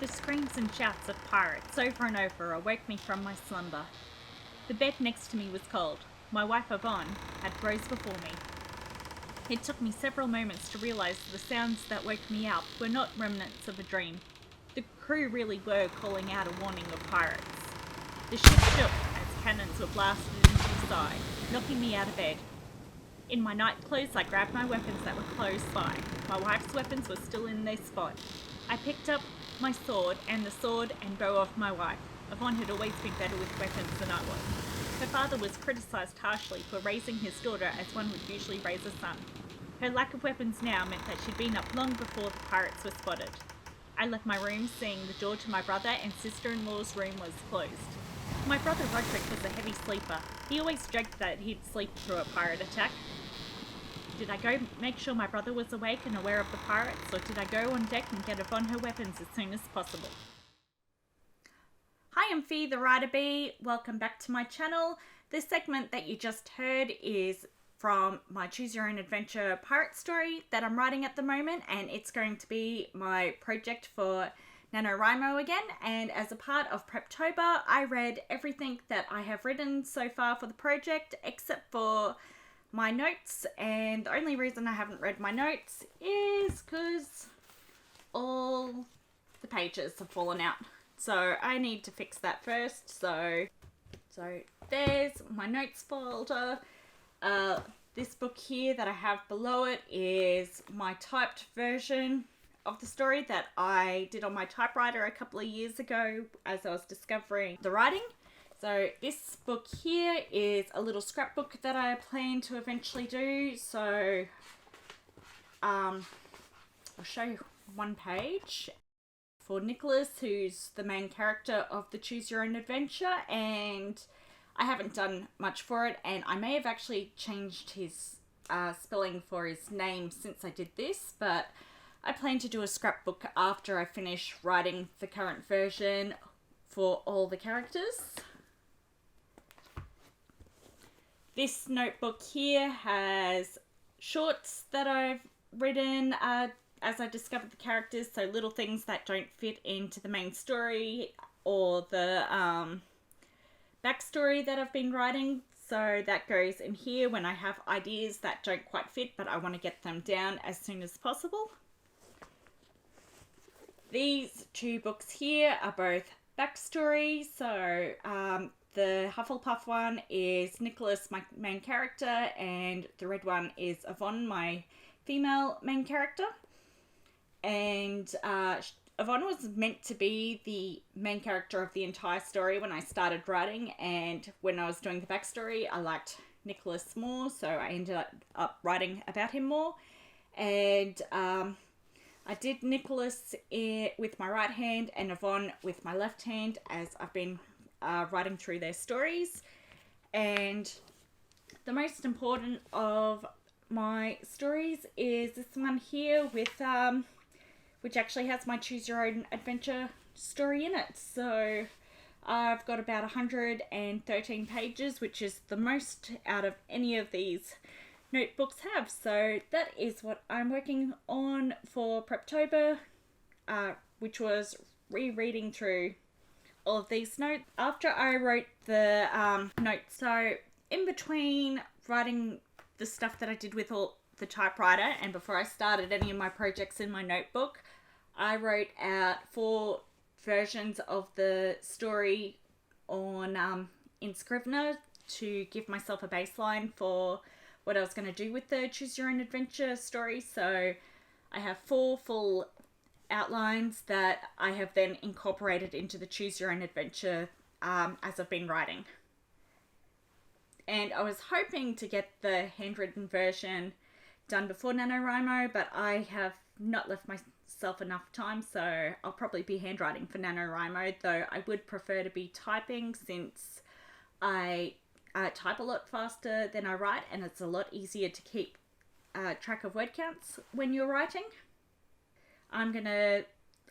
The screams and shouts of pirates over and over awoke me from my slumber. The bed next to me was cold. My wife Yvonne had rose before me. It took me several moments to realise the sounds that woke me up were not remnants of a dream. The crew really were calling out a warning of pirates. The ship shook as cannons were blasted into the side, knocking me out of bed. In my night clothes, I grabbed my weapons that were close by. My wife's weapons were still in their spot. I picked up my sword and the sword and bow of my wife. Yvonne had always been better with weapons than I was. Her father was criticised harshly for raising his daughter as one would usually raise a son. Her lack of weapons now meant that she'd been up long before the pirates were spotted. I left my room, seeing the door to my brother and sister-in-law's room was closed. My brother Roderick was a heavy sleeper. He always joked that he'd sleep through a pirate attack. Did I go make sure my brother was awake and aware of the pirates, or did I go on deck and get Yvonne her weapons as soon as possible? Hi, I'm Fee, the Writer Bee. Welcome back to my channel. This segment that you just heard is from my Choose Your Own Adventure pirate story that I'm writing at the moment, and it's going to be my project for NaNoWriMo again. And as a part of Preptober, I read everything that I have written so far for the project except for my notes, and the only reason I haven't read my notes is because all the pages have fallen out. So I need to fix that first. So there's my notes folder. This book here that I have below it is my typed version of the story that I did on my typewriter a couple of years ago as I was discovering the writing. So this book here is a little scrapbook that I plan to eventually do. So I'll show you one page for Nicholas, who's the main character of the Choose Your Own Adventure, and I haven't done much for it, and I may have actually changed his spelling for his name since I did this, but I plan to do a scrapbook after I finish writing the current version for all the characters. This notebook here has shorts that I've written as I discovered the characters, so little things that don't fit into the main story or the backstory that I've been writing. So that goes in here when I have ideas that don't quite fit, but I want to get them down as soon as possible. These two books here are both backstory. So the Hufflepuff one is Nicholas, my main character, and the red one is Yvonne, my female main character. And Yvonne was meant to be the main character of the entire story when I started writing, and when I was doing the backstory, I liked Nicholas more, so I ended up writing about him more. And I did Nicholas with my right hand and Yvonne with my left hand as I've been writing through their stories. And the most important of my stories is this one here with which actually has my Choose Your Own Adventure story in it. So I've got about 113 pages, which is the most out of any of these notebooks have. So that is what I'm working on for Preptober, which was rereading through all of these notes. After I wrote the notes, so in between writing the stuff that I did with all the typewriter and before I started any of my projects in my notebook, I wrote out 4 versions of the story on in Scrivener to give myself a baseline for what I was going to do with the Choose Your Own Adventure story. So I have 4 full outlines that I have then incorporated into the Choose Your Own Adventure as I've been writing. And I was hoping to get the handwritten version done before NaNoWriMo, but I have not left myself enough time, so I'll probably be handwriting for NaNoWriMo, though I would prefer to be typing since I type a lot faster than I write, and it's a lot easier to keep track of word counts when you're writing.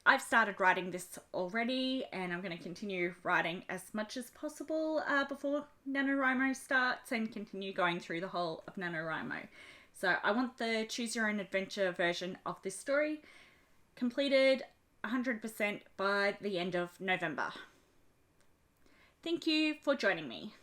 I've started writing this already, and I'm going to continue writing as much as possible before NaNoWriMo starts and continue going through the whole of NaNoWriMo. So I want the Choose Your Own Adventure version of this story completed 100% by the end of November. Thank you for joining me.